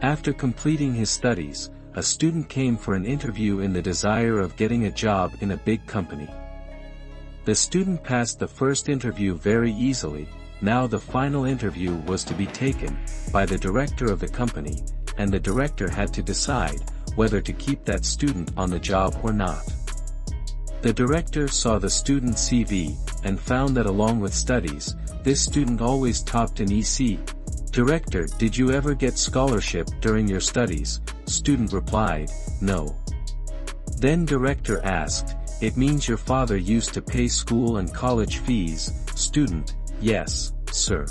After completing his studies, a student came for an interview in the desire of getting a job in a big company. The student passed the first interview very easily. Now the final interview was to be taken by the director of the company, and the director had to decide whether to keep that student on the job or not. The director saw the student's CV, and found that along with studies, this student always topped in EC. Director, did you ever get scholarship during your studies? Student replied, no. Then director asked, it means your father used to pay school and college fees? Student, yes, sir.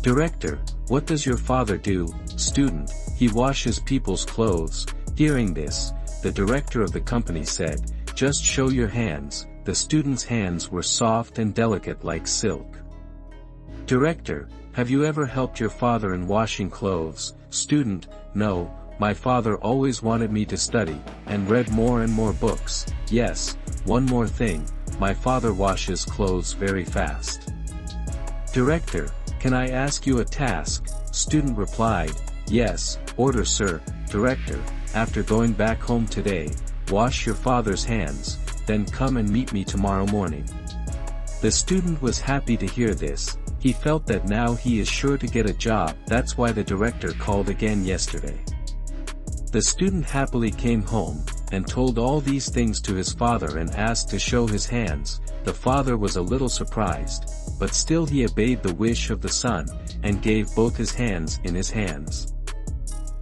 Director, what does your father do? Student, he washes people's clothes. Hearing this, the director of the company said, just show your hands. The student's hands were soft and delicate like silk. Director, have you ever helped your father in washing clothes? Student, no, my father always wanted me to study, and read more and more books. Yes, one more thing, my father washes clothes very fast. Director, can I ask you a task? Student replied, yes, order sir. Director, after going back home today, wash your father's hands, then come and meet me tomorrow morning. The student was happy to hear this. He felt that now he is sure to get a job. That's why the director called again yesterday. The student happily came home, and told all these things to his father and asked to show his hands. The father was a little surprised, but still he obeyed the wish of the son, and gave both his hands in his hands.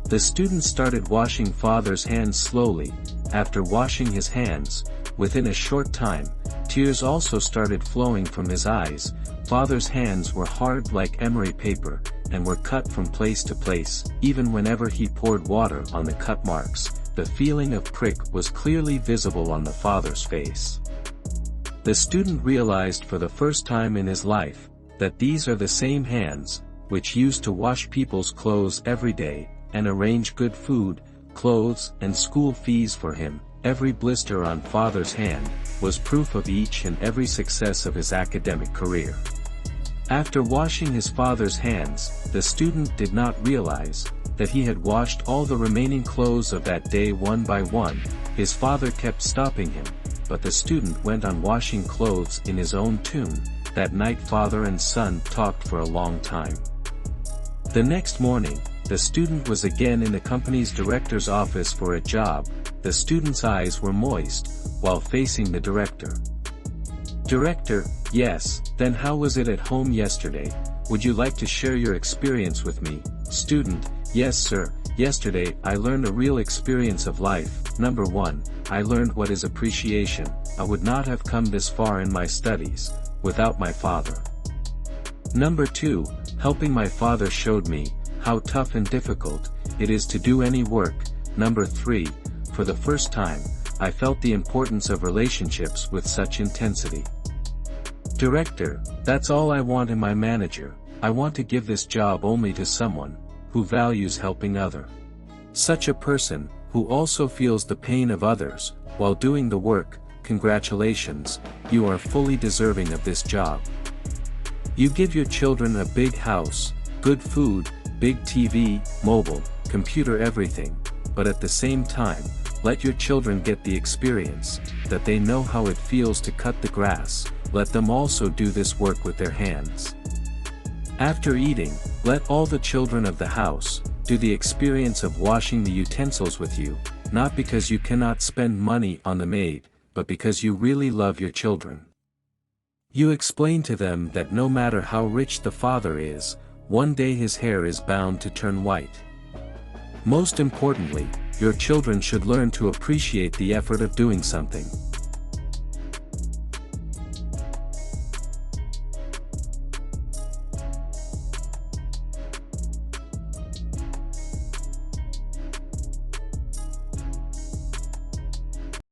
The student started washing father's hands slowly. After washing his hands, within a short time, tears also started flowing from his eyes. Father's hands were hard like emery paper, and were cut from place to place. Even whenever he poured water on the cut marks, the feeling of prick was clearly visible on the father's face. The student realized for the first time in his life, that these are the same hands, which used to wash people's clothes every day, and arrange good food, clothes, and school fees for him. Every blister on father's hand was proof of each and every success of his academic career. After washing his father's hands, the student did not realize that he had washed all the remaining clothes of that day one by one. His father kept stopping him, but the student went on washing clothes in his own tune. That night father and son talked for a long time. The next morning, the student was again in the company's director's office for a job. The student's eyes were moist, while facing the director. Director, yes, then how was it at home yesterday? Would you like to share your experience with me? Student, yes sir, yesterday I learned a real experience of life. Number 1, I learned what is appreciation. I would not have come this far in my studies without my father. Number 2, helping my father showed me how tough and difficult it is to do any work. Number 3, for the first time, I felt the importance of relationships with such intensity. Director, that's all I want in my manager. I want to give this job only to someone who values helping others. Such a person, who also feels the pain of others while doing the work. Congratulations, you are fully deserving of this job. You give your children a big house, good food, big TV, mobile, computer, everything, but at the same time, let your children get the experience, that they know how it feels to cut the grass. Let them also do this work with their hands. After eating, let all the children of the house do the experience of washing the utensils with you, not because you cannot spend money on the maid, but because you really love your children. You explain to them that no matter how rich the father is, one day his hair is bound to turn white. Most importantly, your children should learn to appreciate the effort of doing something.